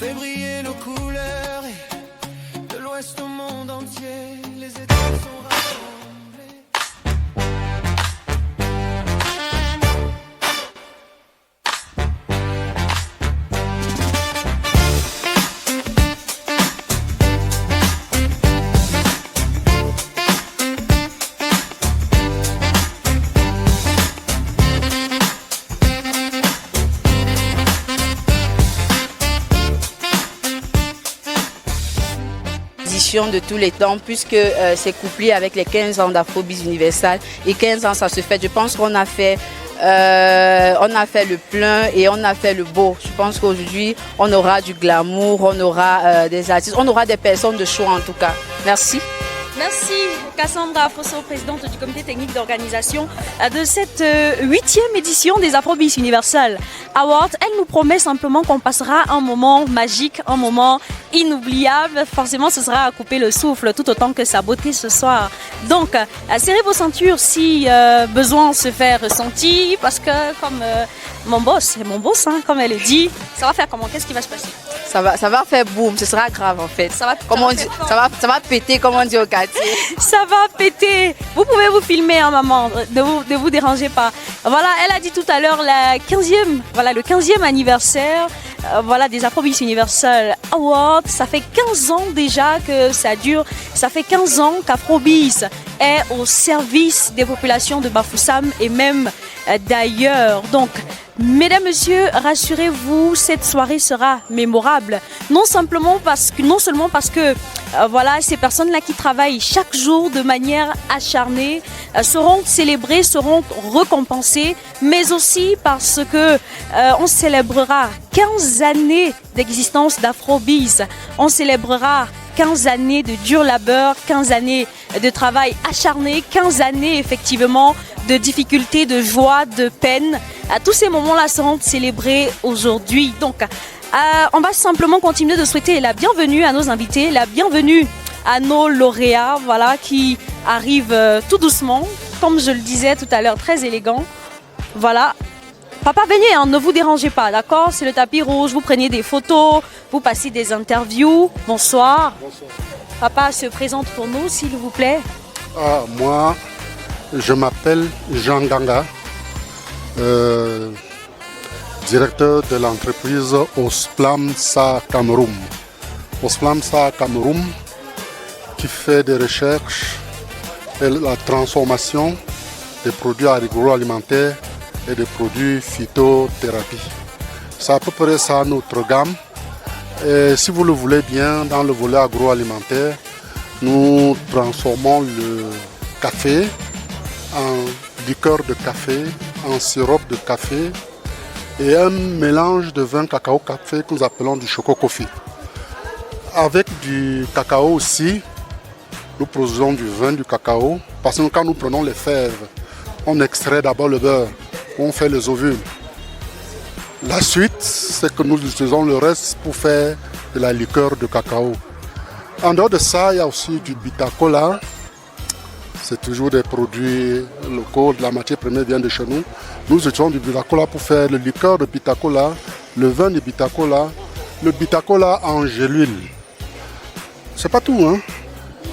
fait briller nos couleurs et de l'ouest au monde entier, les étoiles sont rassemblées. De tous les temps, puisque c'est couplé avec les 15 ans d'Afrobeats Universal et 15 ans ça se fait. Je pense qu'on a fait le plein et on a fait le beau. Je pense qu'aujourd'hui on aura du glamour, on aura des artistes, on aura des personnes de choix en tout cas. Merci. Merci Cassandra Fosso, présidente du comité technique d'organisation de cette 8e édition des Afrobeats Universal Awards. Elle nous promet simplement qu'on passera un moment magique, un moment inoubliable. Forcément, ce sera à couper le souffle tout autant que sa beauté ce soir. Donc, serrez vos ceintures si besoin se fait ressentir, parce que comme mon boss, hein, comme elle le dit, ça va faire comment? Qu'est-ce qui va se passer? Ça va faire boum, ce sera grave en fait. Ça va péter comme on dit au quartier. Ça va péter. Vous pouvez vous filmer, hein, maman, ne vous dérangez pas. Voilà, elle a dit tout à l'heure le 15e anniversaire des Afrobeats Universal Awards. Ça fait 15 ans déjà que ça dure. Ça fait 15 ans qu'Afrobeats est au service des populations de Bafoussam et même d'ailleurs. Donc, mesdames, messieurs, rassurez-vous, cette soirée sera mémorable. Non seulement parce que ces personnes-là qui travaillent chaque jour de manière acharnée seront célébrées, seront récompensées, mais aussi parce que on célébrera 15 années d'existence d'Afrobeats. On célébrera 15 années de dur labeur, 15 années de travail acharné, 15 années effectivement de difficultés, de joie, de peine. Tous ces moments-là seront célébrés aujourd'hui. Donc, on va simplement continuer de souhaiter la bienvenue à nos invités, la bienvenue à nos lauréats, qui arrivent tout doucement, comme je le disais tout à l'heure, très élégant. Voilà. Papa, venez, hein, ne vous dérangez pas, d'accord? C'est le tapis rouge, vous prenez des photos, vous passez des interviews. Bonsoir. Bonsoir. Papa se présente pour nous, s'il vous plaît. Moi, je m'appelle Jean Ganga, directeur de l'entreprise Osplamsa Cameroun. Osplamsa Cameroun qui fait des recherches et la transformation des produits agroalimentaires et des produits phytothérapie. C'est à peu près ça notre gamme. Et si vous le voulez bien, dans le volet agroalimentaire, nous transformons le café en liqueur de café, en sirop de café et un mélange de vin cacao-café que nous appelons du choco coffee. Avec du cacao aussi, nous produisons du vin, du cacao, parce que quand nous prenons les fèves, on extrait d'abord le beurre, on fait les ovules. La suite, c'est que nous utilisons le reste pour faire de la liqueur de cacao. En dehors de ça, il y a aussi du bitacola. C'est toujours des produits locaux, la matière première vient de chez nous. Nous utilisons du bitacola pour faire le liqueur de bitacola, le vin de bitacola, le bitacola en gélule. C'est pas tout, hein.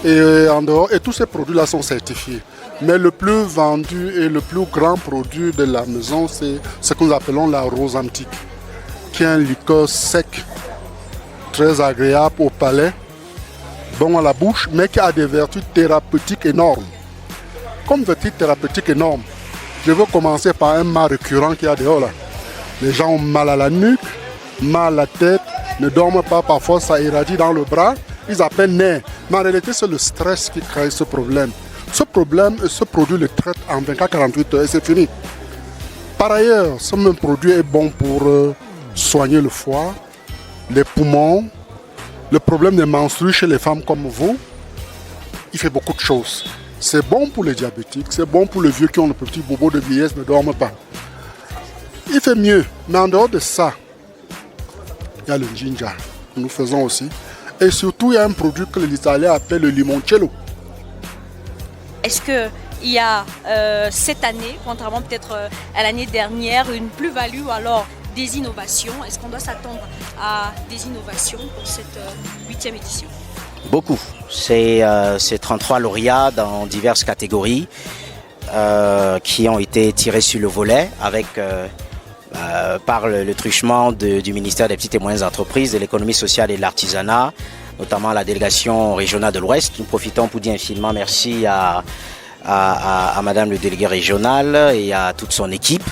Et en dehors, et tous ces produits-là sont certifiés. Mais le plus vendu et le plus grand produit de la maison, c'est ce que nous appelons la rose antique, qui est un liqueur sec, très agréable au palais, bon à la bouche, mais qui a des vertus thérapeutiques énormes. Comme vertus thérapeutiques énormes, je veux commencer par un mal récurrent qu'il y a dehors là. Les gens ont mal à la nuque, mal à la tête, ne dorment pas, parfois ça irradie dans le bras, ils appellent nerfs. Mais en réalité, c'est le stress qui crée ce problème. Ce problème, ce produit le traite en 24-48 heures et c'est fini. Par ailleurs, ce même produit est bon pour soigner le foie, les poumons, le problème des menstrues chez les femmes comme vous. Il fait beaucoup de choses. C'est bon pour les diabétiques, c'est bon pour les vieux qui ont le petit bobo de vieillesse, ne dorment pas. Il fait mieux, mais en dehors de ça, il y a le ginger que nous faisons aussi. Et surtout, il y a un produit que les Italiens appellent le limoncello. Est-ce qu'il y a cette année, contrairement peut-être à l'année dernière, une plus-value ou alors des innovations. Est-ce qu'on doit s'attendre à des innovations pour cette 8e édition? Beaucoup. C'est 33 lauréats dans diverses catégories qui ont été tirés sur le volet avec par le truchement du ministère des Petites et Moyennes Entreprises, de l'économie sociale et de l'artisanat, notamment la délégation régionale de l'Ouest. Nous profitons pour dire infiniment merci à Madame le délégué régional et à toute son équipe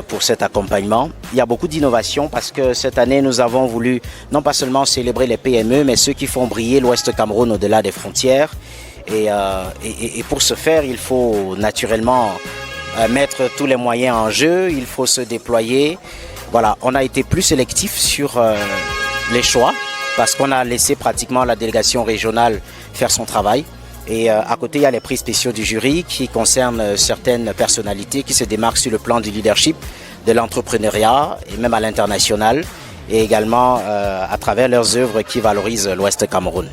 pour cet accompagnement. Il y a beaucoup d'innovations parce que cette année, nous avons voulu non pas seulement célébrer les PME, mais ceux qui font briller l'Ouest Cameroun au-delà des frontières. Et pour ce faire, il faut naturellement mettre tous les moyens en jeu, il faut se déployer. Voilà, on a été plus sélectif sur les choix parce qu'on a laissé pratiquement la délégation régionale faire son travail. Et à côté, il y a les prix spéciaux du jury qui concernent certaines personnalités qui se démarquent sur le plan du leadership, de l'entrepreneuriat et même à l'international, et également à travers leurs œuvres qui valorisent l'Ouest Cameroun.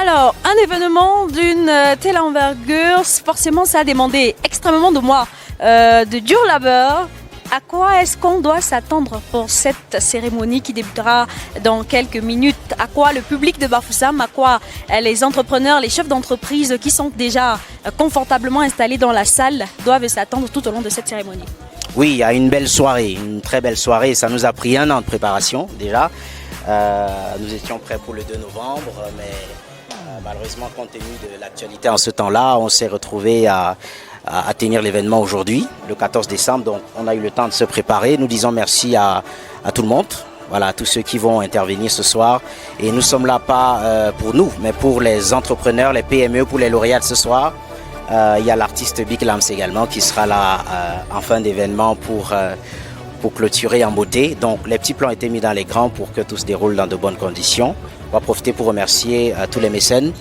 Alors, un événement d'une telle envergure, forcément, ça a demandé extrêmement de moi, de dur labeur. À quoi est-ce qu'on doit s'attendre pour cette cérémonie qui débutera dans quelques minutes? À quoi le public de Bafoussam, à quoi les entrepreneurs, les chefs d'entreprise qui sont déjà confortablement installés dans la salle doivent s'attendre tout au long de cette cérémonie? Oui, il y a une belle soirée, une très belle soirée. Ça nous a pris 1 an de préparation déjà. Nous étions prêts pour le 2 novembre, mais malheureusement, compte tenu de l'actualité en ce temps-là, on s'est retrouvé à tenir l'événement aujourd'hui, le 14 décembre. Donc, on a eu le temps de se préparer. Nous disons merci à tout le monde, voilà, à tous ceux qui vont intervenir ce soir. Et nous sommes là pas pour nous, mais pour les entrepreneurs, les PME, pour les lauréats de ce soir. Il y a l'artiste Big Lams également qui sera là en fin d'événement pour clôturer en beauté. Donc, les petits plans ont été mis dans les grands pour que tout se déroule dans de bonnes conditions. On va profiter pour remercier tous les mécènes,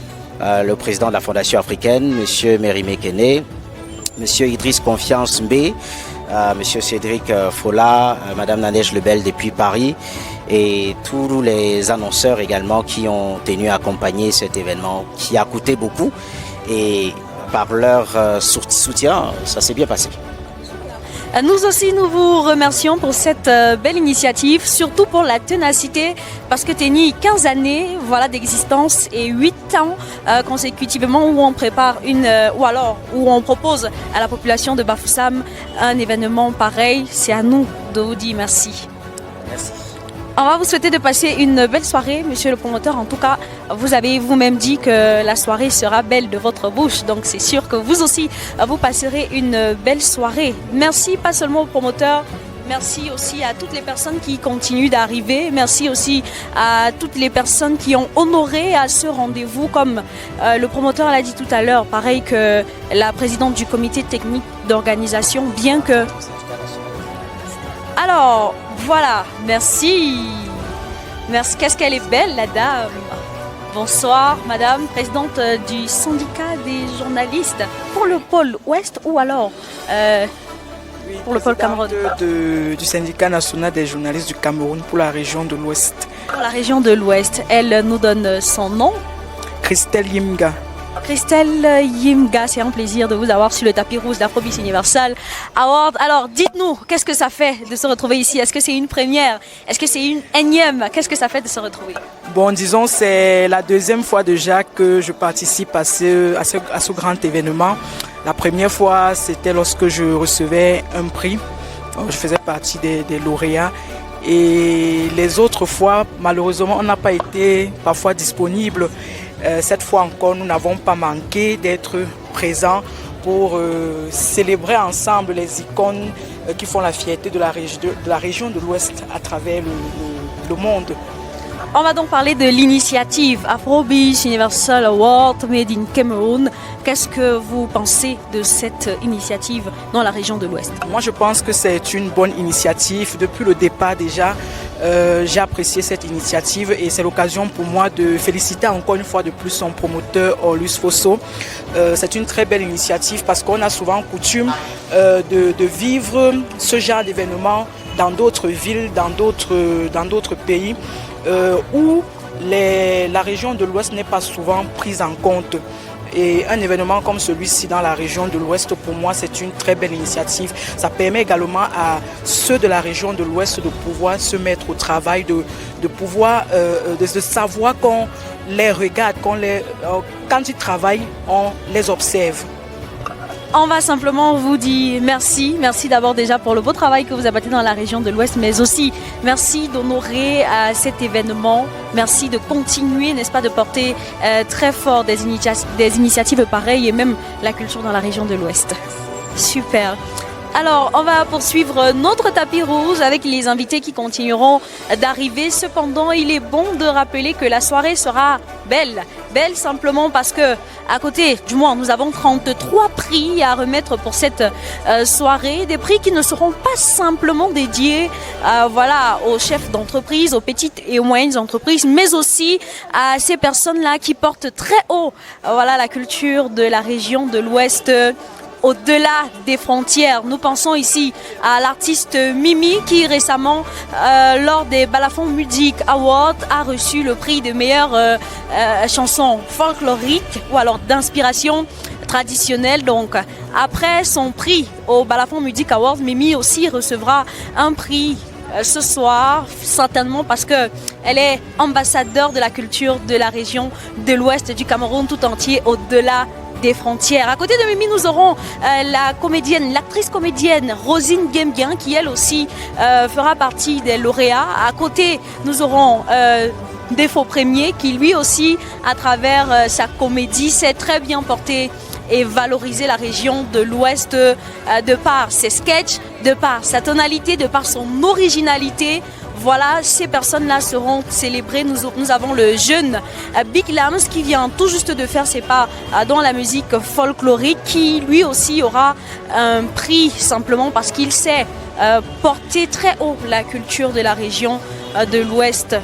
le président de la Fondation africaine, M. Mérimé Kene, Monsieur Idriss Confiance Mbé, Monsieur Cédric Fola, Madame Nadège Lebel depuis Paris et tous les annonceurs également qui ont tenu à accompagner cet événement qui a coûté beaucoup et par leur soutien, ça s'est bien passé. Nous aussi, nous vous remercions pour cette belle initiative, surtout pour la ténacité, parce que Teni, 15 années voilà, d'existence et 8 ans consécutivement où on prépare où on propose à la population de Bafoussam un événement pareil. C'est à nous de vous dire merci. Merci. On va vous souhaiter de passer une belle soirée, monsieur le promoteur. En tout cas, vous avez vous-même dit que la soirée sera belle de votre bouche. Donc, c'est sûr que vous aussi, vous passerez une belle soirée. Merci pas seulement au promoteur, merci aussi à toutes les personnes qui continuent d'arriver. Merci aussi à toutes les personnes qui ont honoré à ce rendez-vous, comme le promoteur l'a dit tout à l'heure, pareil que la présidente du comité technique d'organisation, bien que... Alors, voilà, merci. Merci, qu'est-ce qu'elle est belle, la dame. Bonsoir, madame, présidente du syndicat des journalistes pour le pôle Ouest ou alors pour le pôle Cameroun. Du syndicat national des journalistes du Cameroun pour la région de l'Ouest. Pour la région de l'Ouest, elle nous donne son nom. Christelle Yimga. Christelle Yimga, c'est un plaisir de vous avoir sur le tapis rouge d'Afrobeats Universal Award. Alors, dites-nous, qu'est-ce que ça fait de se retrouver ici? Est-ce que c'est une première? Est-ce que c'est une énième? Qu'est-ce que ça fait de se retrouver? Bon, disons, c'est la 2e fois déjà que je participe à ce grand événement. La première fois, c'était lorsque je recevais un prix. Je faisais partie des lauréats. Et les autres fois, malheureusement, on n'a pas été parfois disponible. Cette fois encore, nous n'avons pas manqué d'être présents pour célébrer ensemble les icônes qui font la fierté de la région de l'Ouest à travers le monde. On va donc parler de l'initiative Afrobeats Universal Award Made in Cameroon. Qu'est-ce que vous pensez de cette initiative dans la région de l'Ouest? Moi, je pense que c'est une bonne initiative. Depuis le départ déjà, j'ai apprécié cette initiative et c'est l'occasion pour moi de féliciter encore une fois de plus son promoteur, Orlus Fosso. C'est une très belle initiative parce qu'on a souvent coutume de vivre ce genre d'événement dans d'autres villes, dans d'autres pays. Où la région de l'Ouest n'est pas souvent prise en compte. Et un événement comme celui-ci dans la région de l'Ouest, pour moi, c'est une très belle initiative. Ça permet également à ceux de la région de l'Ouest de pouvoir se mettre au travail, de pouvoir, de savoir qu'on les regarde, quand ils travaillent, on les observe. On va simplement vous dire merci. Merci d'abord déjà pour le beau travail que vous abattez dans la région de l'Ouest, mais aussi merci d'honorer cet événement. Merci de continuer, n'est-ce pas, de porter très fort des initiatives pareilles et même la culture dans la région de l'Ouest. Super. Alors, on va poursuivre notre tapis rouge avec les invités qui continueront d'arriver. Cependant, il est bon de rappeler que la soirée sera belle. Belle simplement parce que, à côté, du moins, nous avons 33 prix à remettre pour cette soirée. Des prix qui ne seront pas simplement dédiés aux chefs d'entreprise, aux petites et moyennes entreprises, mais aussi à ces personnes-là qui portent très haut la culture de la région de l'Ouest. Au-delà des frontières. Nous pensons ici à l'artiste Mimi qui récemment, lors des Balafon Music Awards, a reçu le prix de meilleure chanson folklorique ou alors d'inspiration traditionnelle. Donc, après son prix au Balafon Music Awards, Mimi aussi recevra un prix ce soir, certainement parce que elle est ambassadeur de la culture de la région de l'Ouest du Cameroun tout entier, au-delà des frontières. À côté de Mimi, nous aurons l'actrice comédienne Rosine Guembien qui elle aussi fera partie des lauréats. À côté, nous aurons Défaut Premier qui lui aussi, à travers sa comédie, s'est très bien porté et valoriser la région de l'Ouest de par ses sketchs, de par sa tonalité, de par son originalité. Voilà, ces personnes-là seront célébrées. Nous avons le jeune Big Lams qui vient tout juste de faire ses pas dans la musique folklorique, qui lui aussi aura un prix simplement parce qu'il sait porter très haut la culture de la région de l'Ouest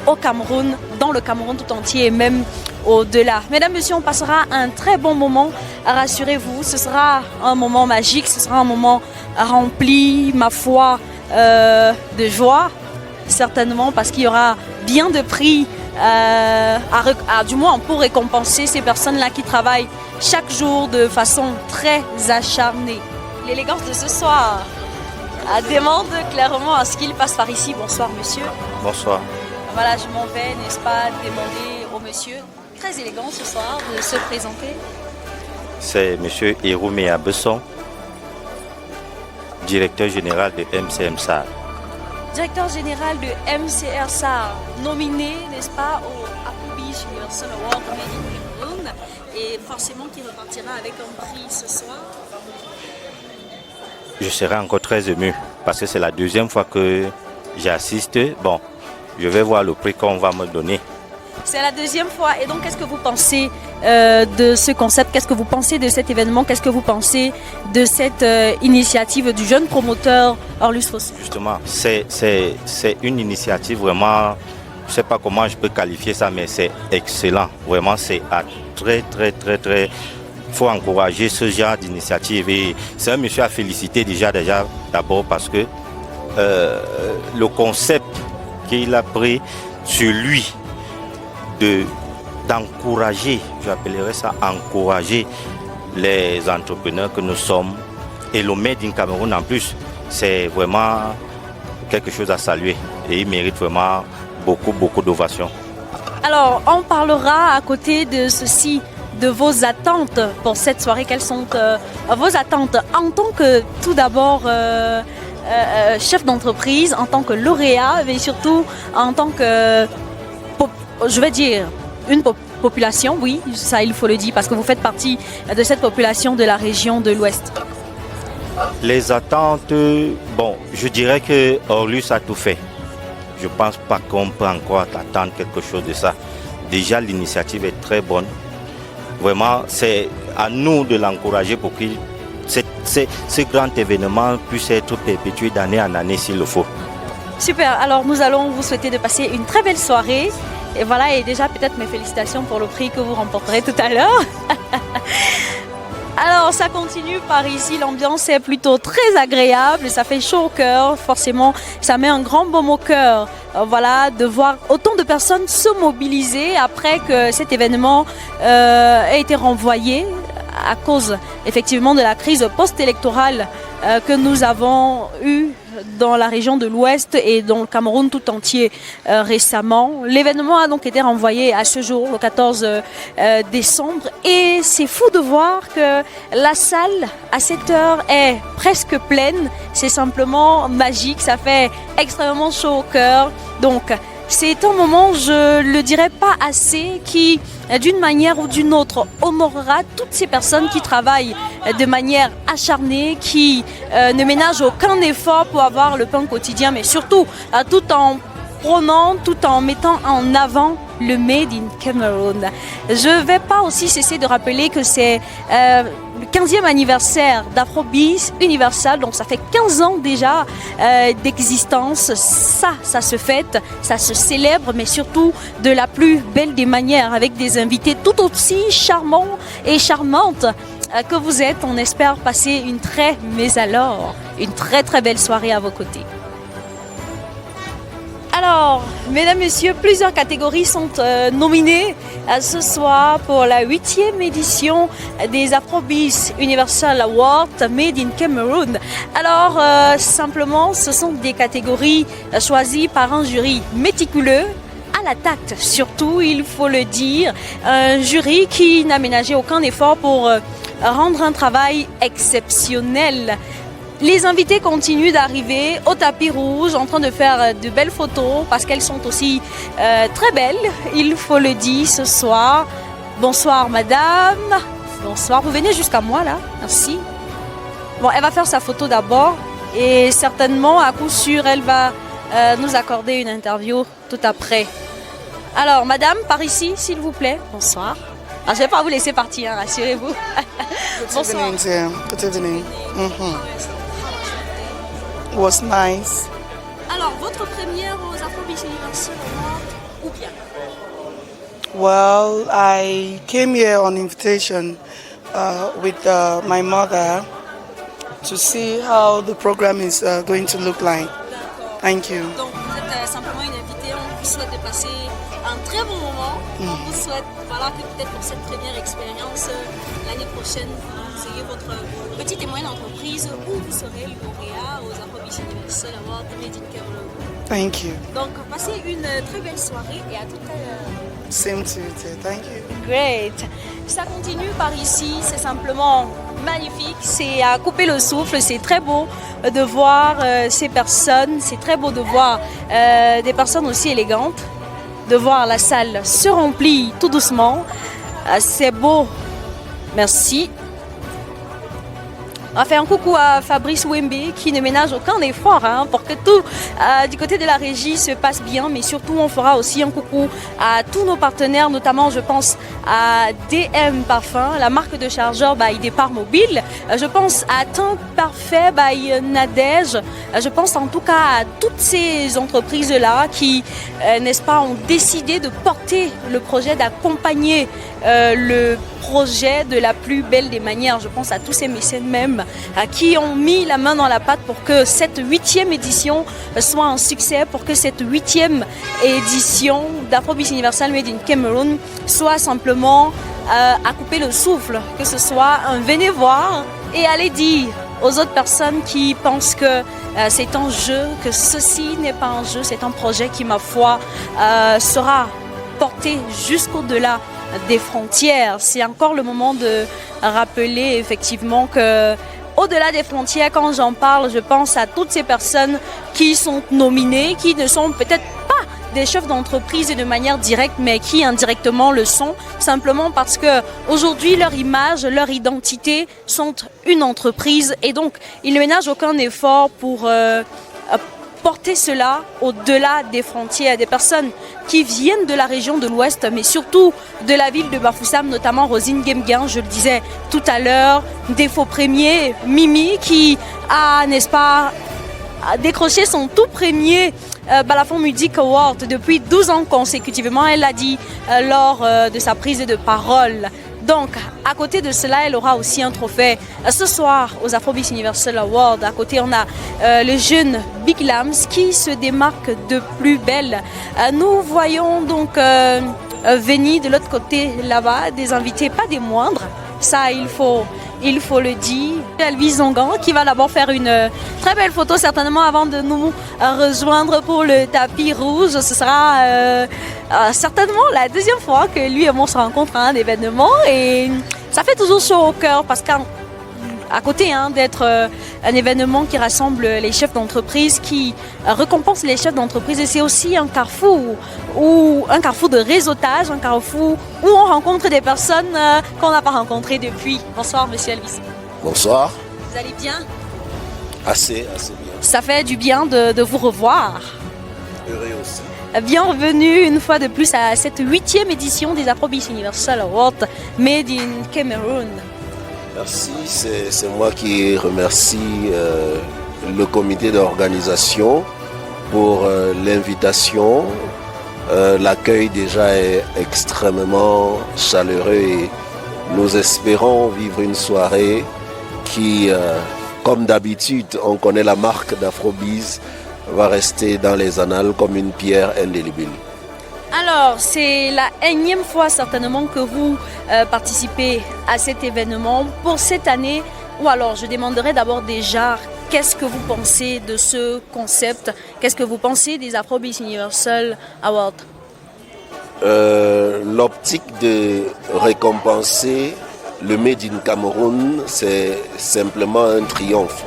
au Cameroun, dans le Cameroun tout entier et même au-delà. Mesdames, Messieurs, on passera un très bon moment. Rassurez-vous, ce sera un moment magique, ce sera un moment rempli, ma foi, de joie. Certainement parce qu'il y aura bien de prix du moins pour récompenser ces personnes-là qui travaillent chaque jour de façon très acharnée. L'élégance de ce soir demande clairement à ce qu'il passe par ici. Bonsoir monsieur. Bonsoir. Voilà, je m'en vais, n'est-ce pas, demander au monsieur, très élégant ce soir, de se présenter. C'est monsieur Héroumea Besson, directeur général de MCM SAR. Directeur général de MCR SAR, nominé, n'est-ce pas, au Afrobeat Universal Award Made in Cameroun, et forcément qui repartira avec un prix ce soir. Je serai encore très ému parce que c'est la deuxième fois que j'assiste. Bon, je vais voir le prix qu'on va me donner. C'est la deuxième fois. Et donc, qu'est-ce que vous pensez de ce concept? Qu'est-ce que vous pensez de cet événement? Qu'est-ce que vous pensez de cette initiative du jeune promoteur Orlus Fossé? Justement, c'est une initiative vraiment, je ne sais pas comment je peux qualifier ça, mais c'est excellent. Vraiment, c'est très. Il faut encourager ce genre d'initiative. Et c'est un monsieur à féliciter déjà d'abord parce que le concept qu'il a pris sur lui, d'encourager, j'appellerais ça encourager les entrepreneurs que nous sommes et le Made in Cameroun en plus, c'est vraiment quelque chose à saluer et il mérite vraiment beaucoup d'ovations. Alors, on parlera à côté de ceci de vos attentes pour cette soirée. Quelles sont vos attentes en tant que, tout d'abord, chef d'entreprise, en tant que lauréat, mais surtout en tant que, je vais dire, une population, oui, ça il faut le dire, parce que vous faites partie de cette population de la région de l'Ouest. Les attentes, bon, je dirais que Orlus a tout fait. Je ne pense pas qu'on peut encore attendre quelque chose de ça. Déjà, l'initiative est très bonne. Vraiment, c'est à nous de l'encourager pour que ce grand événement puisse être perpétué d'année en année s'il le faut. Super, alors nous allons vous souhaiter de passer une très belle soirée. Et voilà, et déjà peut-être mes félicitations pour le prix que vous remporterez tout à l'heure. Alors, Alors ça continue par ici, l'ambiance est plutôt très agréable, ça fait chaud au cœur, forcément ça met un grand baume au cœur. Voilà, de voir autant de personnes se mobiliser après que cet événement ait été renvoyé à cause effectivement de la crise post-électorale que nous avons eue dans la région de l'Ouest et dans le Cameroun tout entier récemment. L'événement a donc été renvoyé à ce jour, le 14 décembre, et c'est fou de voir que la salle à cette heure est presque pleine. C'est simplement magique, ça fait extrêmement chaud au cœur. Donc c'est un moment, je le dirais pas assez, qui d'une manière ou d'une autre honorera toutes ces personnes qui travaillent de manière acharnée, qui ne ménagent aucun effort pour avoir le pain quotidien, mais surtout tout en prônant, tout en mettant en avant le Made in Cameroon. Je ne vais pas aussi cesser de rappeler que c'est le 15e anniversaire d'Afrobeats Universal, donc ça fait 15 ans déjà d'existence. Ça se fête, ça se célèbre, mais surtout de la plus belle des manières, avec des invités tout aussi charmants et charmantes que vous êtes. On espère passer une très belle soirée à vos côtés. Alors, mesdames, messieurs, plusieurs catégories sont nominées ce soir pour la 8e édition des Afrobeats Universal Awards Made in Cameroon. Alors, simplement, ce sont des catégories choisies par un jury méticuleux, à la tacte surtout, il faut le dire. Un jury qui n'a ménagé aucun effort pour rendre un travail exceptionnel. Les invités continuent d'arriver au tapis rouge en train de faire de belles photos parce qu'elles sont aussi très belles, il faut le dire ce soir. Bonsoir madame, bonsoir, vous venez jusqu'à moi là, merci. Bon, elle va faire sa photo d'abord et certainement à coup sûr elle va nous accorder une interview tout après. Alors madame, par ici s'il vous plaît, bonsoir. Ah, je ne vais pas vous laisser partir, hein, rassurez-vous. Good evening, dear. Good evening. Was nice. Alors, votre première aux Afrobeats Universal Awards ou bien? Well, I came here on invitation with my mother to see how the program is going to look like. Thank you. Donc, vous êtes simplement une invitée. On vous souhaite de passer un très bon moment. On vous souhaite que peut-être pour cette première expérience, l'année prochaine, vous ayez votre petite et moyenne entreprise où vous serez lauréat aux Afrobeats Universal Awards Made in Cameroon. Thank you. Donc, passez une très belle soirée et à tout à l'heure. Same to you, dear. Thank you. Great. Ça continue par ici, c'est simplement magnifique, c'est à couper le souffle, c'est très beau de voir ces personnes, c'est très beau de voir des personnes aussi élégantes, de voir la salle se remplir tout doucement, c'est beau, merci. On va faire un coucou à Fabrice Wembe qui ne ménage aucun effort pour que tout du côté de la régie se passe bien, mais surtout on fera aussi un coucou à tous nos partenaires, notamment je pense à DM Parfum, la marque de chargeur by Départ Mobile, je pense à Teint Parfait by Nadège, je pense en tout cas à toutes ces entreprises-là qui, n'est-ce pas, ont décidé de porter le projet, d'accompagner le projet de la plus belle des manières. Je pense à tous ces mécènes même qui ont mis la main dans la pâte pour que cette 8e édition soit un succès, pour que cette 8e édition d'Afrobeats Universal Made in Cameroon soit simplement à couper le souffle, que ce soit un venez voir et allez dire aux autres personnes qui pensent que c'est un jeu, que ceci n'est pas un jeu, c'est un projet qui, ma foi, sera porté jusqu'au-delà des frontières. C'est encore le moment de rappeler effectivement que au-delà des frontières, quand j'en parle, je pense à toutes ces personnes qui sont nominées, qui ne sont peut-être pas des chefs d'entreprise de manière directe, mais qui indirectement le sont, simplement parce que aujourd'hui leur image, leur identité sont une entreprise et donc ils ne ménagent aucun effort pour porter cela au-delà des frontières, des personnes qui viennent de la région de l'Ouest, mais surtout de la ville de Bafoussam, notamment Rosine Gemguin, je le disais tout à l'heure, défaut premier, Mimi, qui a, n'est-ce pas, décroché son tout premier Balafon Music Award depuis 12 ans consécutivement. Elle l'a dit lors de sa prise de parole. Donc, à côté de cela, elle aura aussi un trophée. Ce soir, aux Afrobeats Universal Awards, à côté, on a le jeune Big Lams qui se démarque de plus belle. Nous voyons donc venir de l'autre côté là-bas des invités, pas des moindres. Ça, il faut le dire. Elvis Zongan qui va d'abord faire une très belle photo certainement avant de nous rejoindre pour le tapis rouge. Ce sera certainement la deuxième fois que lui et moi se rencontrent à un événement et ça fait toujours chaud au cœur parce qu'à côté d'être un événement qui rassemble les chefs d'entreprise, qui récompense les chefs d'entreprise et c'est aussi un carrefour de réseautage, un carrefour où on rencontre des personnes qu'on n'a pas rencontrées depuis. Bonsoir Monsieur Elvis. Bonsoir. Vous allez bien? Assez bien. Ça fait du bien de vous revoir. Heureux aussi. Bienvenue une fois de plus à cette 8e édition des Afrobeats Universal Awards Made in Cameroon. Merci, c'est moi qui remercie le comité d'organisation pour l'invitation. L'accueil déjà est extrêmement chaleureux et nous espérons vivre une soirée qui, comme d'habitude, on connaît la marque d'Afrobeats, va rester dans les annales comme une pierre indélébile. Alors, c'est la énième fois certainement que vous participez à cet événement pour cette année. Ou alors, je demanderai d'abord déjà, qu'est-ce que vous pensez de ce concept? Qu'est-ce que vous pensez des Afrobeats Universal Awards? L'optique de récompenser le Made in Cameroun, c'est simplement un triomphe.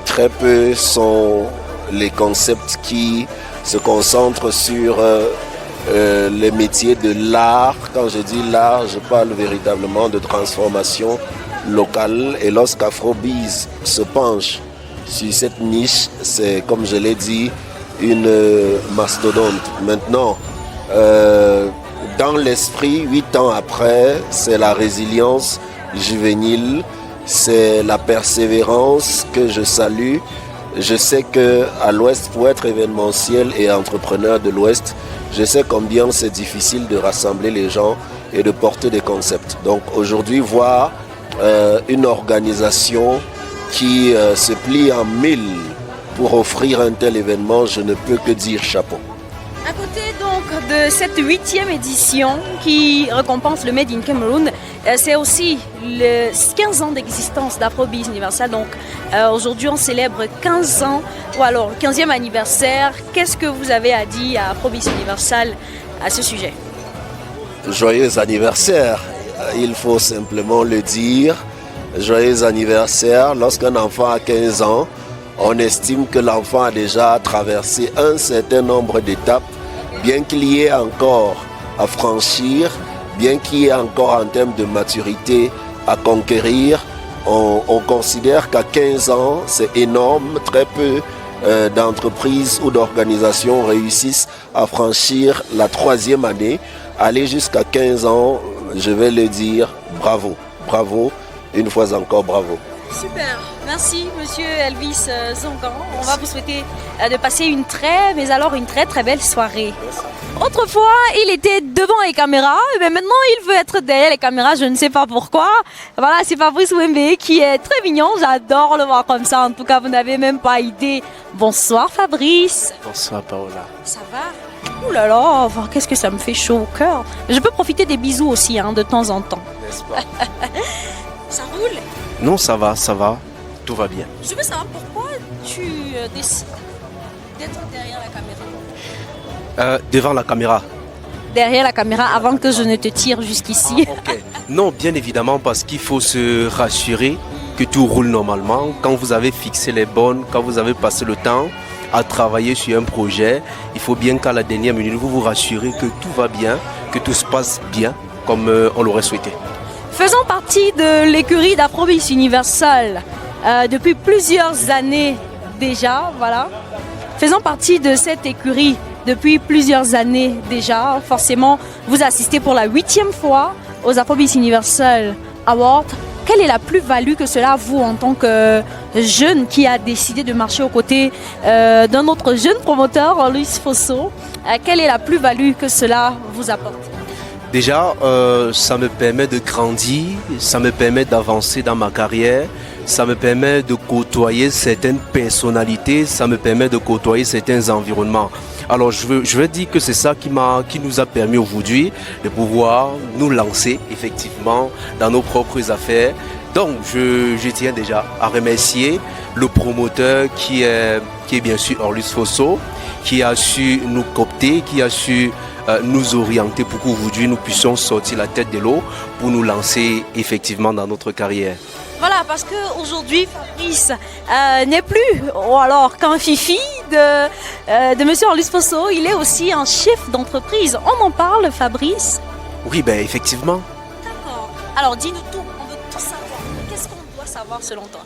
Très peu sont les concepts qui se concentrent sur les métiers de l'art. Quand je dis l'art, je parle véritablement de transformation locale. Et lorsqu'Afrobeats se penche sur cette niche, c'est, comme je l'ai dit, une mastodonte. Maintenant, dans l'esprit, 8 ans après, c'est la résilience juvénile, c'est la persévérance que je salue. Je sais qu'à l'Ouest, pour être événementiel et entrepreneur de l'Ouest, je sais combien c'est difficile de rassembler les gens et de porter des concepts. Donc aujourd'hui, voir une organisation qui se plie en 1000 pour offrir un tel événement, je ne peux que dire chapeau. À côté donc de cette 8e édition qui récompense le Made in Cameroon, c'est aussi le 15 ans d'existence d'Afrobeats Universal. Donc aujourd'hui on célèbre 15 ans, ou alors le 15e anniversaire. Qu'est-ce que vous avez à dire à Afrobeats Universal à ce sujet? Joyeux anniversaire, il faut simplement le dire. Joyeux anniversaire. Lorsqu'un enfant a 15 ans, on estime que l'enfant a déjà traversé un certain nombre d'étapes, bien qu'il y ait encore à franchir, bien qu'il y ait encore en termes de maturité à conquérir. On considère qu'à 15 ans, c'est énorme. Très peu d'entreprises ou d'organisations réussissent à franchir la 3e année. Aller jusqu'à 15 ans, je vais le dire, bravo, bravo, une fois encore bravo. Super, merci Monsieur Elvis Zongan. On va vous souhaiter de passer une très belle soirée. Autrefois, il était devant les caméras, mais maintenant il veut être derrière les caméras, je ne sais pas pourquoi. Voilà, c'est Fabrice Wembe qui est très mignon, j'adore le voir comme ça, en tout cas vous n'avez même pas idée. Bonsoir Fabrice. Bonsoir Paola. Ça va? Ouh là là, qu'est-ce que ça me fait chaud au cœur. Je peux profiter des bisous aussi de temps en temps. N'est-ce pas? Ça roule? Non, ça va, tout va bien. Je veux savoir pourquoi tu décides d'être derrière la caméra. Devant la caméra. Derrière la caméra avant que je ne te tire jusqu'ici. Okay. Non, bien évidemment, parce qu'il faut se rassurer que tout roule normalement. Quand vous avez fixé les bornes, quand vous avez passé le temps à travailler sur un projet, il faut bien qu'à la dernière minute, vous vous rassurez que tout va bien, que tout se passe bien comme on l'aurait souhaité. Faisant partie de l'écurie d'Afrobeats Universal depuis plusieurs années déjà, voilà. Faisant partie de cette écurie depuis plusieurs années déjà, forcément, vous assistez pour la 8e fois aux Afrobeats Universal Awards. Quelle est la plus-value que cela vous, en tant que jeune qui a décidé de marcher aux côtés d'un autre jeune promoteur, Luis Fosso, quelle est la plus-value que cela vous apporte? Déjà, ça me permet de grandir, ça me permet d'avancer dans ma carrière, ça me permet de côtoyer certaines personnalités, ça me permet de côtoyer certains environnements. Alors je veux dire que c'est ça qui nous a permis aujourd'hui de pouvoir nous lancer effectivement dans nos propres affaires. Donc je tiens déjà à remercier le promoteur qui est bien sûr Orlus Fosso, qui a su nous coopter, qui a su nous orienter pour qu'aujourd'hui nous puissions sortir la tête de l'eau pour nous lancer effectivement dans notre carrière. Voilà, parce qu'aujourd'hui, Fabrice n'est plus, ou alors qu'un fifi de Monsieur Orlus Fosso, il est aussi un chef d'entreprise. On en parle, Fabrice? Oui, ben effectivement. D'accord. Alors dis-nous tout, on veut tout savoir. Qu'est-ce qu'on doit savoir selon toi?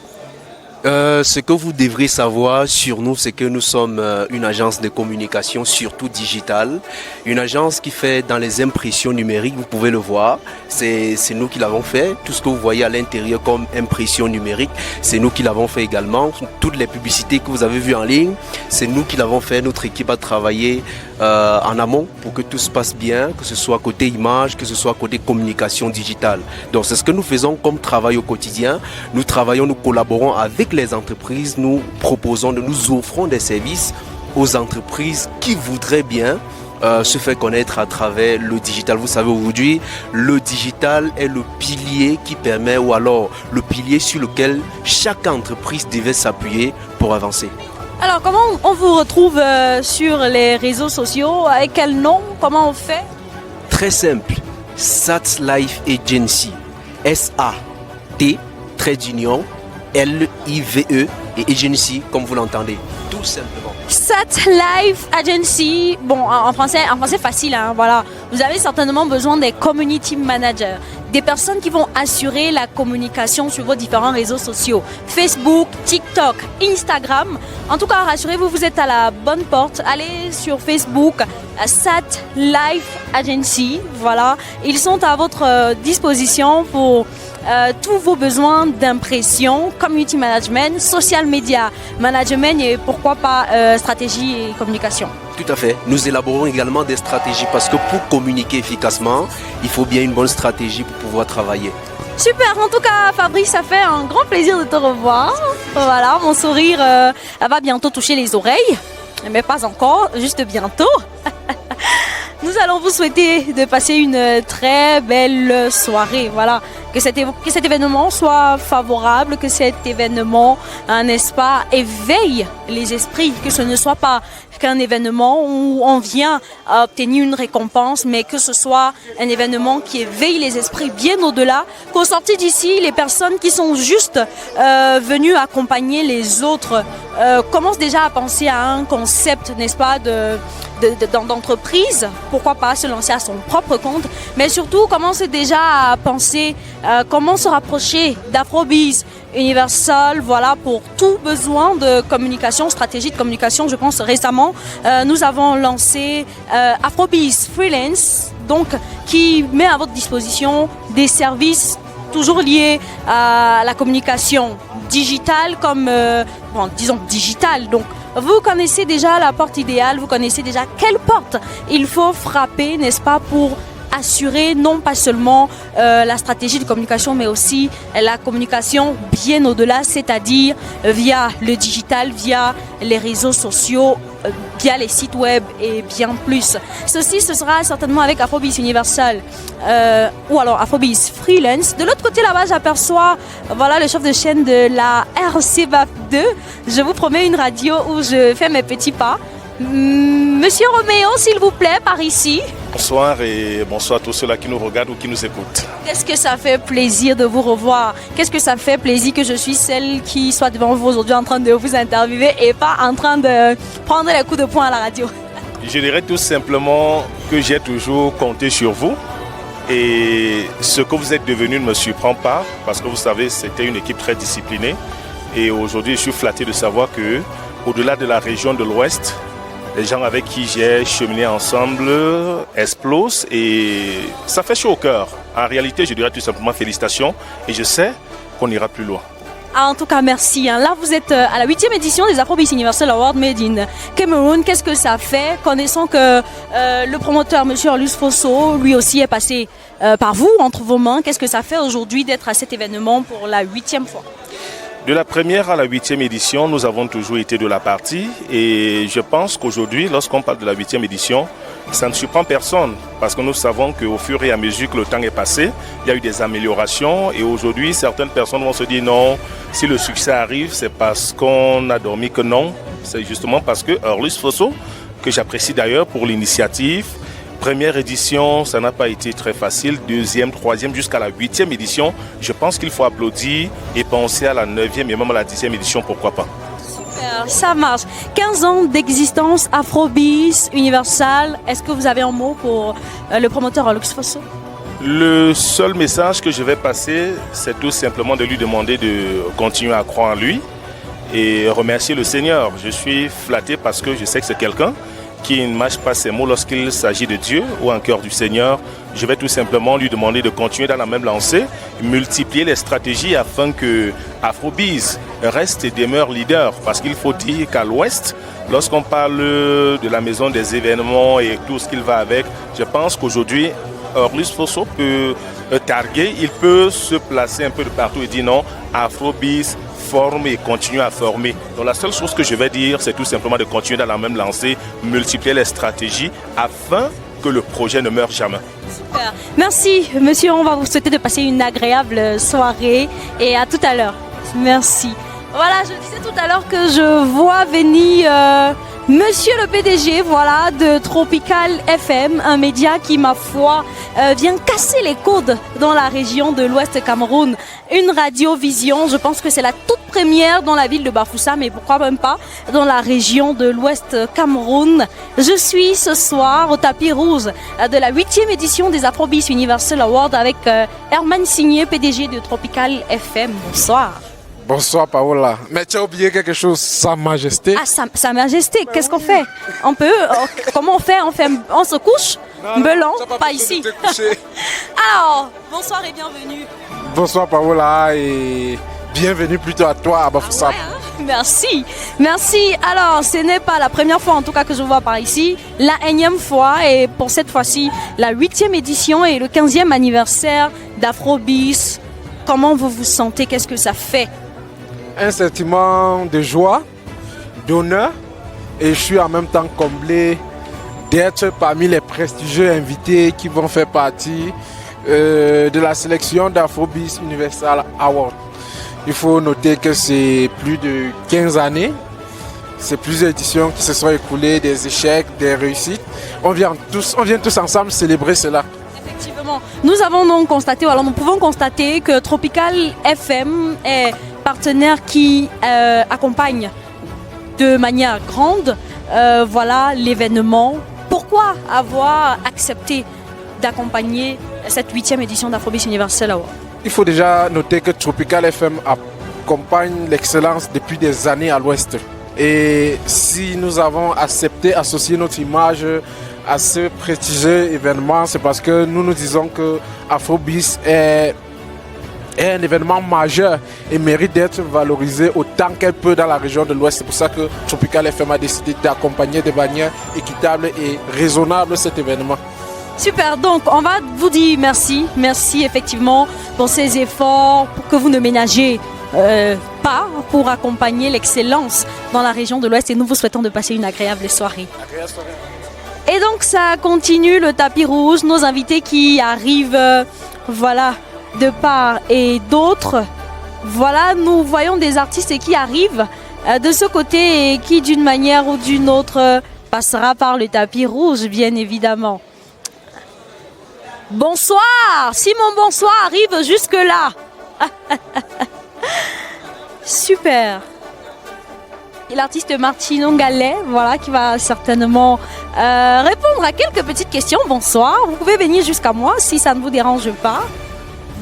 Ce que vous devrez savoir sur nous, c'est que nous sommes une agence de communication, surtout digitale. Une agence qui fait dans les impressions numériques, vous pouvez le voir. C'est nous qui l'avons fait. Tout ce que vous voyez à l'intérieur comme impression numérique, c'est nous qui l'avons fait également. Toutes les publicités que vous avez vues en ligne, c'est nous qui l'avons fait. Notre équipe a travaillé en amont pour que tout se passe bien, que ce soit côté image, que ce soit côté communication digitale. Donc c'est ce que nous faisons comme travail au quotidien. Nous travaillons, nous collaborons avec les entreprises, nous proposons, nous offrons des services aux entreprises qui voudraient bien se faire connaître à travers le digital. Vous savez, aujourd'hui, le digital est le pilier qui permet, ou alors le pilier sur lequel chaque entreprise devait s'appuyer pour avancer. Alors, comment on vous retrouve sur les réseaux sociaux? Avec quel nom? Comment on fait? Très simple, SAT Life Agency, S-A-T, trait d'union, L-I-V-E et Agency, comme vous l'entendez, tout simplement. SAT Life Agency, bon, en français facile, hein, voilà. Vous avez certainement besoin des community managers, des personnes qui vont assurer la communication sur vos différents réseaux sociaux, Facebook, TikTok, Instagram. En tout cas, rassurez-vous, vous êtes à la bonne porte. Allez sur Facebook, SAT Life Agency, voilà. Ils sont à votre disposition pour tous vos besoins d'impression, community management, social media management et pourquoi pas stratégie et communication. Tout à fait. Nous élaborons également des stratégies parce que pour communiquer efficacement, il faut bien une bonne stratégie pour pouvoir travailler. Super, en tout cas Fabrice, ça fait un grand plaisir de te revoir. Voilà, mon sourire va bientôt toucher les oreilles, mais pas encore, juste bientôt. Nous allons vous souhaiter de passer une très belle soirée. Voilà, que cet événement soit favorable, que cet événement, n'est-ce pas, éveille les esprits, que ce ne soit pas qu'un événement où on vient à obtenir une récompense, mais que ce soit un événement qui éveille les esprits bien au-delà, qu'au sortir d'ici, les personnes qui sont juste venues accompagner les autres commencent déjà à penser à un concept, n'est-ce pas, d'entreprise, pourquoi pas se lancer à son propre compte, mais surtout commencer déjà à penser comment se rapprocher d'Afrobiz Universal, voilà, pour tout besoin de communication, stratégie de communication. Je pense récemment, nous avons lancé Afrobiz Freelance, donc qui met à votre disposition des services toujours liés à la communication digitale, comme, disons digitale, donc vous connaissez déjà la porte idéale, vous connaissez déjà quelle porte il faut frapper, n'est-ce pas, pour assurer non pas seulement la stratégie de communication, mais aussi la communication bien au-delà, c'est-à-dire via le digital, via les réseaux sociaux, via les sites web et bien plus. Ceci, ce sera certainement avec Afrobiz Universal ou alors Afrobiz Freelance. De l'autre côté là-bas, j'aperçois voilà, le chef de chaîne de la RCBAP 2. Je vous promets une radio où je fais mes petits pas. Monsieur Roméo, s'il vous plaît, par ici. Bonsoir et bonsoir à tous ceux-là qui nous regardent ou qui nous écoutent. Qu'est-ce que ça fait plaisir de vous revoir. Qu'est-ce que ça fait plaisir que je suis celle qui soit devant vous aujourd'hui en train de vous interviewer et pas en train de prendre les coups de poing à la radio. Je dirais tout simplement que j'ai toujours compté sur vous et ce que vous êtes devenu ne me surprend pas parce que vous savez, c'était une équipe très disciplinée et aujourd'hui, je suis flatté de savoir que au-delà de la région de l'Ouest, les gens avec qui j'ai cheminé ensemble explosent et ça fait chaud au cœur. En réalité, je dirais tout simplement félicitations et je sais qu'on ira plus loin. Ah, en tout cas, merci. Là, vous êtes à la 8e édition des Afrobeats Universal Awards Made in Cameroun. Qu'est-ce que ça fait, connaissant que le promoteur, M. Orlus Fosso, lui aussi est passé par vous, entre vos mains. Qu'est-ce que ça fait aujourd'hui d'être à cet événement pour la 8e fois? De la première à la 8e édition, nous avons toujours été de la partie et je pense qu'aujourd'hui, lorsqu'on parle de la 8e édition, ça ne surprend personne parce que nous savons qu'au fur et à mesure que le temps est passé, il y a eu des améliorations et aujourd'hui, certaines personnes vont se dire non, si le succès arrive, c'est parce qu'on a dormi que non. C'est justement parce que Orlus Fosso, que j'apprécie d'ailleurs pour l'initiative, première édition, ça n'a pas été très facile. Deuxième, troisième, jusqu'à la 8e édition. Je pense qu'il faut applaudir et penser à la 9e et même à la 10e édition, pourquoi pas. Super, ça marche. 15 ans d'existence, Afrobeats, Universal. Est-ce que vous avez un mot pour le promoteur Orlus Fosso? Le seul message que je vais passer, c'est tout simplement de lui demander de continuer à croire en lui et remercier le Seigneur. Je suis flatté parce que je sais que c'est quelqu'un qui ne mâche pas ses mots lorsqu'il s'agit de Dieu ou en cœur du Seigneur. Je vais tout simplement lui demander de continuer dans la même lancée, multiplier les stratégies afin que Afrobeats reste et demeure leader. Parce qu'il faut dire qu'à l'Ouest, lorsqu'on parle de la maison des événements et tout ce qu'il va avec, je pense qu'aujourd'hui, Orlus Fosso peut targuer, il peut se placer un peu de partout et dire non, Afrobeats forme et continue à former. Donc la seule chose que je vais dire, c'est tout simplement de continuer dans la même lancée, multiplier les stratégies afin que le projet ne meure jamais. Super. Merci, monsieur. On va vous souhaiter de passer une agréable soirée et à tout à l'heure. Merci. Voilà, je disais tout à l'heure que je vois venir monsieur le PDG, voilà, de Tropical FM, un média qui, ma foi, vient casser les codes dans la région de l'Ouest Cameroun. Une radiovision, je pense que c'est la toute première dans la ville de Bafoussa, mais pourquoi même pas dans la région de l'Ouest Cameroun. Je suis ce soir au tapis rouge de la 8e édition des Afrobeats Universal Awards avec Herman Signé, PDG de Tropical FM. Bonsoir. Bonsoir Paola. Mais tu as oublié quelque chose, Sa Majesté. Ah, Sa Majesté, qu'est-ce qu'on fait? On peut, comment on fait? On se couche? Belon, pas ici. Alors, bonsoir et bienvenue. Bonsoir Paola et bienvenue plutôt à toi à Bafoussa. Ah ouais, merci, merci. Alors, ce n'est pas la première fois en tout cas que je vous vois par ici, la énième fois et pour cette fois-ci, la 8e édition et le 15e anniversaire d'Afrobeats. Comment vous vous sentez? Qu'est-ce que ça fait? Un sentiment de joie, d'honneur et je suis en même temps comblé d'être parmi les prestigieux invités qui vont faire partie de la sélection d'Afrobeats Universal Awards. Il faut noter que c'est plus de 15 années, c'est plusieurs éditions qui se sont écoulées, des échecs, des réussites. On vient tous ensemble célébrer cela. Effectivement, nous avons donc constaté, alors nous pouvons constater que Tropical FM est partenaire qui accompagne de manière grande voilà, l'événement. Pourquoi avoir accepté d'accompagner cette 8e édition d'Afrobeats Universal Awards? Il faut déjà noter que Tropical FM accompagne l'excellence depuis des années à l'Ouest. Et si nous avons accepté associer notre image à ce prestigieux événement, c'est parce que nous nous disons que Afrobeats est un événement majeur et mérite d'être valorisé autant qu'elle peut dans la région de l'Ouest. C'est pour ça que Tropical FM a décidé d'accompagner de manière équitable et raisonnable cet événement. Super, donc on va vous dire merci. Merci effectivement pour ces efforts que vous ne ménagez pas pour accompagner l'excellence dans la région de l'Ouest et nous vous souhaitons de passer une agréable soirée. Et donc ça continue le tapis rouge, nos invités qui arrivent, voilà, de part et d'autre. Voilà, nous voyons des artistes qui arrivent de ce côté et qui d'une manière ou d'une autre passera par le tapis rouge, bien évidemment. Bonsoir, Simon Bonsoir arrive jusque là. Super. Et l'artiste Martino Gallet, voilà, qui va certainement répondre à quelques petites questions. Bonsoir, vous pouvez venir jusqu'à moi si ça ne vous dérange pas.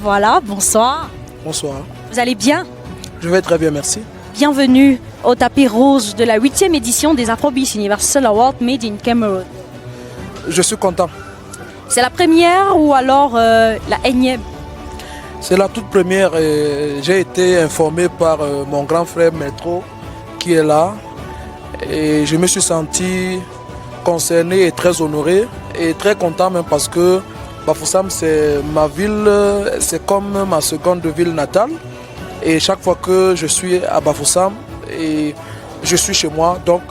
Voilà, bonsoir. Bonsoir. Vous allez bien? Je vais très bien, merci. Bienvenue au tapis rouge de la 8e édition des Afrobeats Universal Awards Made in Cameroun. Je suis content. C'est la première ou alors la énième? C'est la toute première. J'ai été informé par mon grand frère Métro qui est là. Et je me suis senti concerné et très honoré et très content même parce que Bafoussam c'est ma ville, c'est comme ma seconde ville natale. Et chaque fois que je suis à Bafoussam, et je suis chez moi, donc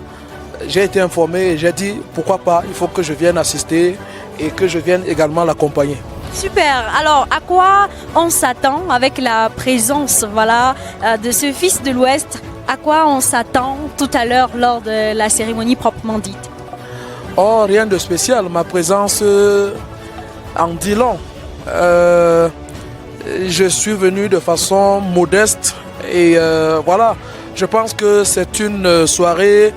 j'ai été informé et j'ai dit pourquoi pas, il faut que je vienne assister et que je vienne également l'accompagner. Super. Alors, à quoi on s'attend avec la présence de ce fils de l'Ouest? À quoi on s'attend tout à l'heure lors de la cérémonie proprement dite? Oh, rien de spécial. Ma présence en dit long. Je suis venu de façon modeste et voilà. Je pense que c'est une soirée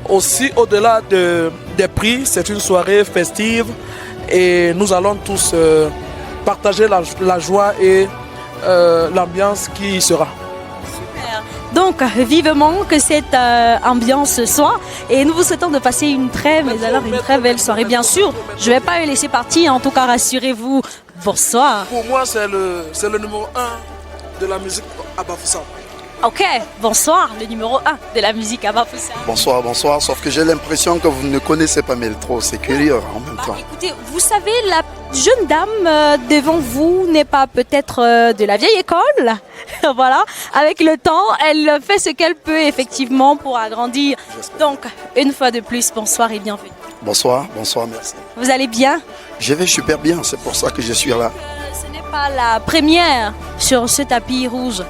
aussi au-delà des prix. C'est une soirée festive et nous allons tous partager la joie et l'ambiance qui y sera. Super. Donc, vivement que cette ambiance soit et nous vous souhaitons de passer une très belle soirée. Bien sûr, je ne vais pas le laisser partir, en tout cas rassurez-vous. Bonsoir. Pour moi, c'est le numéro 1 de la musique à Bafoussam. Ok, bonsoir, le numéro 1 de la musique à Bafoussam. Bonsoir, bonsoir, sauf que j'ai l'impression que vous ne connaissez pas Métro, c'est curieux en même temps. Écoutez, vous savez, la jeune dame devant vous n'est pas peut-être de la vieille école. Voilà, avec le temps, elle fait ce qu'elle peut effectivement pour agrandir. Donc, une fois de plus, bonsoir et bienvenue. Bonsoir, bonsoir, merci. Vous allez bien? Je vais super bien, c'est pour ça que je suis là. Ce n'est pas la première sur ce tapis rouge.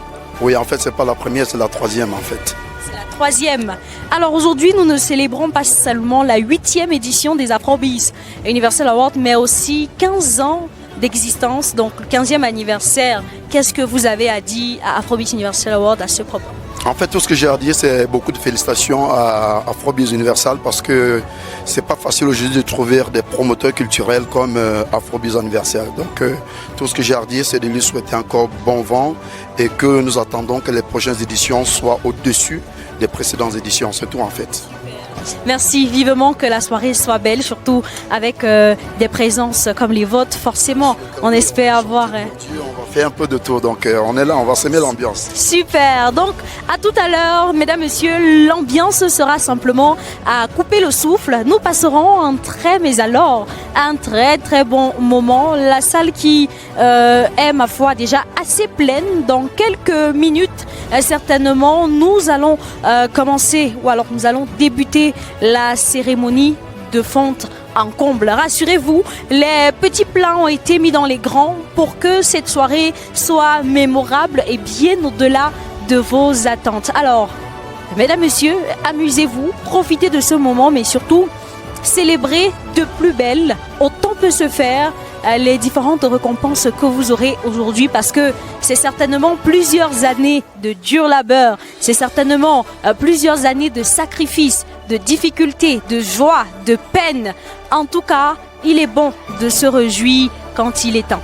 Oui, en fait, c'est pas la première, c'est la troisième en fait. C'est la troisième. Alors aujourd'hui, nous ne célébrons pas seulement la 8e édition des Afrobeats Universal Awards, mais aussi 15 ans d'existence, donc le 15e anniversaire. Qu'est-ce que vous avez à dire à Afrobeats Universal Awards à ce propos? En fait, tout ce que j'ai à dire, c'est beaucoup de félicitations à Afrobeats Universal parce que c'est pas facile aujourd'hui de trouver des promoteurs culturels comme Afrobeats Universal. Donc, tout ce que j'ai à dire, c'est de lui souhaiter encore bon vent et que nous attendons que les prochaines éditions soient au-dessus des précédentes éditions. C'est tout en fait. Merci, vivement que la soirée soit belle, surtout avec des présences comme les vôtres. Forcément, on espère avoir... On va faire un peu de tour, donc on est là, on va s'aimer l'ambiance. Super, donc à tout à l'heure, mesdames, messieurs, l'ambiance sera simplement à couper le souffle. Nous passerons un très bon moment. La salle qui est, ma foi, déjà assez pleine. Dans quelques minutes, certainement, nous allons commencer, ou alors nous allons débuter la cérémonie de fonte en comble. Rassurez-vous, les petits plans ont été mis dans les grands pour que cette soirée soit mémorable et bien au-delà de vos attentes. Alors, mesdames, messieurs, amusez-vous, profitez de ce moment, mais surtout, célébrez de plus belle, autant peut se faire, les différentes récompenses que vous aurez aujourd'hui parce que c'est certainement plusieurs années de dur labeur, c'est certainement plusieurs années de sacrifices, de difficultés, de joie, de peine. En tout cas, il est bon de se réjouir quand il est temps.